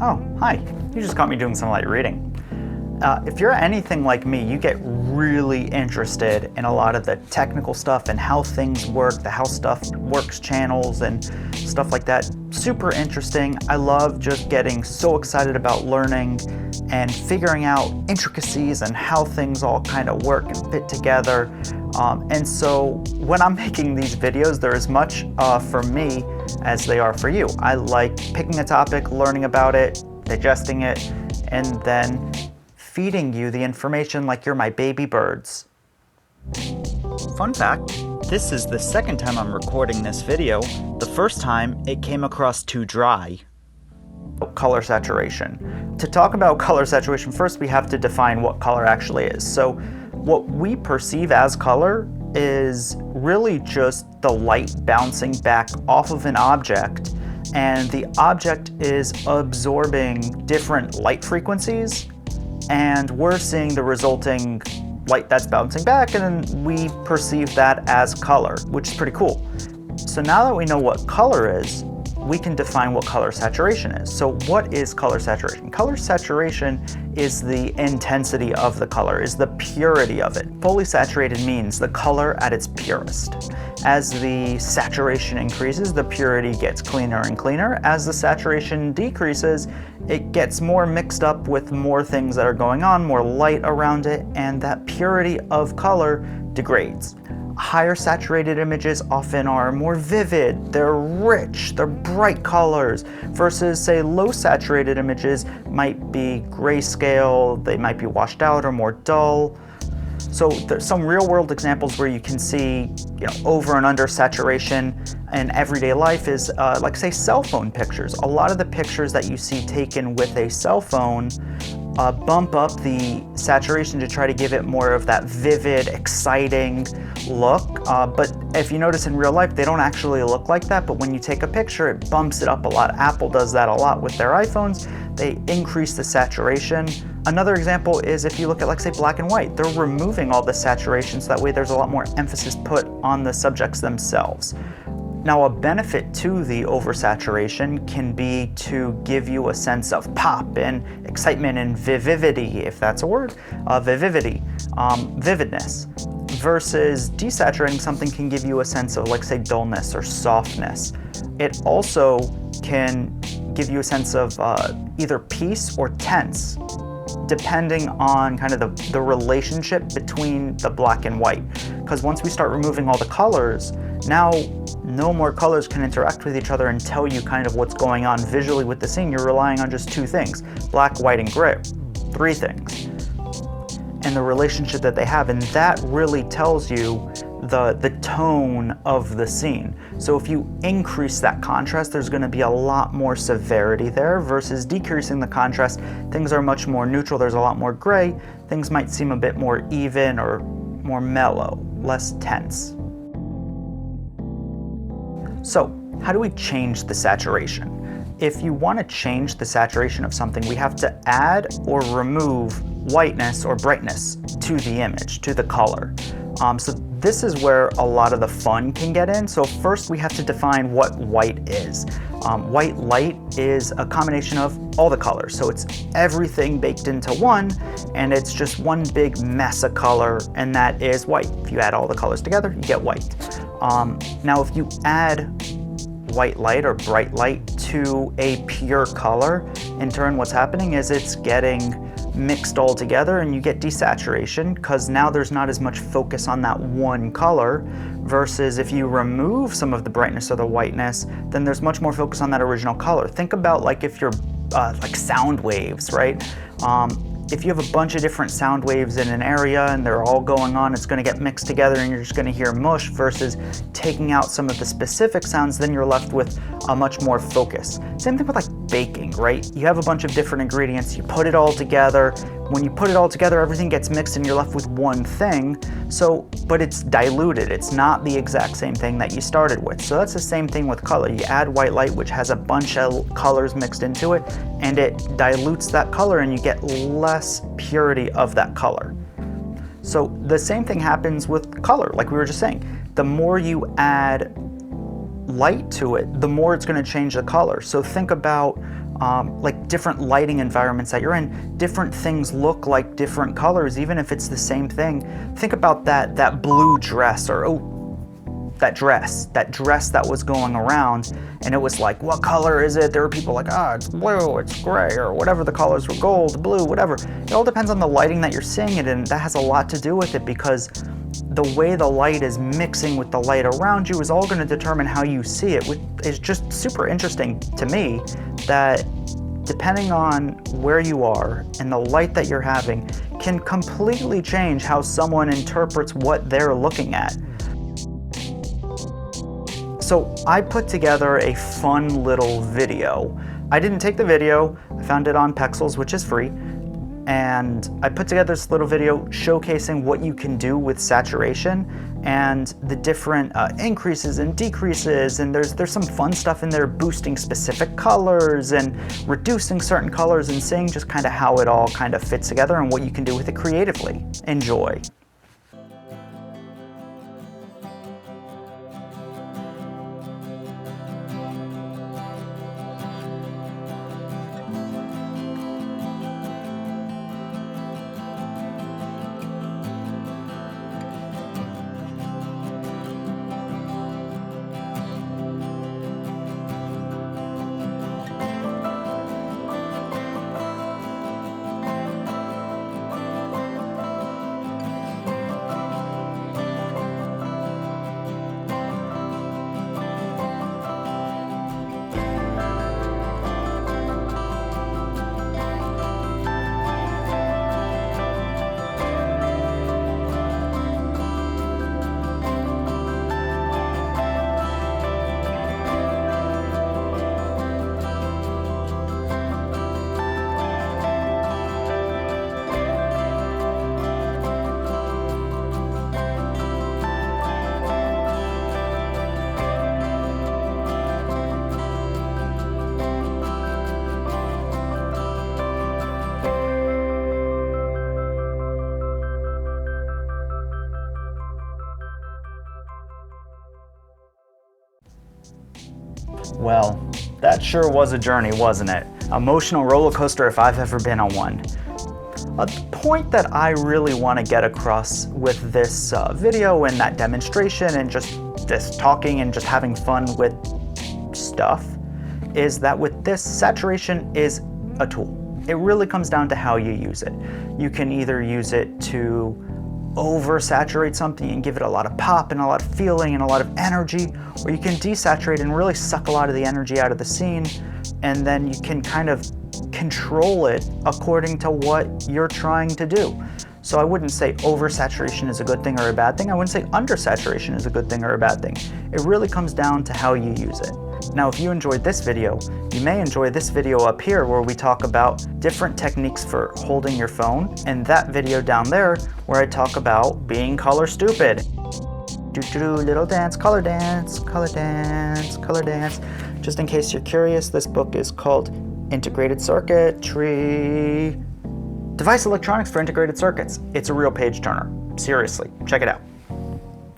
Oh, hi. You just caught me doing some light reading. If you're anything like me, you get really interested in a lot of the technical stuff and how things work, the how stuff works channels and stuff like that. Super interesting. I love just getting so excited about learning and figuring out intricacies and how things all kind of work and fit together. And so when I'm making these videos, they're as much for me as they are for you. I like picking a topic, learning about it, digesting it, and then feeding you the information like you're my baby birds. Fun fact, this is the second time I'm recording this video. The first time, it came across too dry. Color saturation. To talk about color saturation, first we have to define what color actually is. So what we perceive as color is really just the light bouncing back off of an object, and the object is absorbing different light frequencies, and we're seeing the resulting light that's bouncing back, and then we perceive that as color, which is pretty cool. So now that we know what color is, we can define what color saturation is. So what is color saturation? Color saturation is the intensity of the color, is the purity of it. Fully saturated means the color at its purest. As the saturation increases, the purity gets cleaner and cleaner. As the saturation decreases, it gets more mixed up with more things that are going on, more light around it, and that purity of color degrades. Higher saturated images often are more vivid, they're rich, they're bright colors, versus say low saturated images might be grayscale, they might be washed out or more dull. So there's some real world examples where you can see, over and under saturation in everyday life is like say cell phone pictures. A lot of the pictures that you see taken with a cell phone bump up the saturation to try to give it more of that vivid, exciting look. But if you notice in real life, they don't actually look like that. But when you take a picture, it bumps it up a lot. Apple does that a lot with their iPhones. They increase the saturation. Another example is if you look at, like, say, black and white, they're removing all the saturation so that way there's a lot more emphasis put on the subjects themselves. Now, a benefit to the oversaturation can be to give you a sense of pop and excitement and vivivity, if that's a word, vividness, versus desaturating something can give you a sense of, like, say, dullness or softness. It also can give you a sense of either peace or tense, depending on kind of the relationship between the black and white. Because once we start removing all the colors, now no more colors can interact with each other and tell you kind of what's going on visually with the scene. You're relying on just two things, black, white, and gray, three things, and the relationship that they have, and that really tells you the tone of the scene. So if you increase that contrast, there's going to be a lot more severity there, versus decreasing the contrast, things are much more neutral, there's a lot more gray, things might seem a bit more even or more mellow, less tense. So how do we change the saturation? If you want to change the saturation of something, we have to add or remove whiteness or brightness to the image, to the color. So this is where a lot of the fun can get in. So first we have to define what white is. White light is a combination of all the colors. So it's everything baked into one, and it's just one big mess of color, and that is white. If you add all the colors together, you get white. Now if you add white light or bright light to a pure color, in turn what's happening is it's getting mixed all together, and you get desaturation because now there's not as much focus on that one color, versus if you remove some of the brightness or the whiteness, then there's much more focus on that original color. Think about like if you're like sound waves, right? If you have a bunch of different sound waves in an area and they're all going on, it's going to get mixed together and you're just going to hear mush, versus taking out some of the specific sounds, then you're left with a much more focus. Same thing with like baking, right? You have a bunch of different ingredients, you put it all together. When you put it all together, everything gets mixed and you're left with one thing. So, but it's diluted. It's not the exact same thing that you started with. So that's the same thing with color. You add white light, which has a bunch of colors mixed into it, and it dilutes that color and you get less purity of that color. So the same thing happens with color, like we were just saying. The more you add light to it, the more it's going to change the color. So think about like different lighting environments that you're in, different things look like different colors, even if it's the same thing. Think about that blue dress, or that dress that was going around, and it was like, what color is it? There were people like, it's blue, it's gray, or whatever the colors were, gold, blue, whatever. It all depends on the lighting that you're seeing it in. That has a lot to do with it, because the way the light is mixing with the light around you is all going to determine how you see it, which is just super interesting to me, that depending on where you are and the light that you're having can completely change how someone interprets what they're looking at. So I put together a fun little video. I didn't take the video, I found it on Pexels, which is free, and I put together this little video showcasing what you can do with saturation and the different increases and decreases, and there's some fun stuff in there, boosting specific colors and reducing certain colors, and seeing just kind of how it all kind of fits together and what you can do with it creatively. Enjoy. Well, that sure was a journey, wasn't it? Emotional roller coaster if I've ever been on one. A point that I really want to get across with this video and that demonstration and just this talking and just having fun with stuff is that with this, saturation is a tool. It really comes down to how you use it. You can either use it to oversaturate something and give it a lot of pop and a lot of feeling and a lot of energy, or you can desaturate and really suck a lot of the energy out of the scene, and then you can kind of control it according to what you're trying to do. So I wouldn't say oversaturation is a good thing or a bad thing. I wouldn't say undersaturation is a good thing or a bad thing. It really comes down to how you use it. Now, if you enjoyed this video, you may enjoy this video up here where we talk about different techniques for holding your phone, and that video down there where I talk about being color stupid. Little dance, color dance, color dance, color dance. Just in case you're curious, this book is called Integrated Circuitry. Device Electronics for Integrated Circuits. It's a real page turner. Seriously, check it out.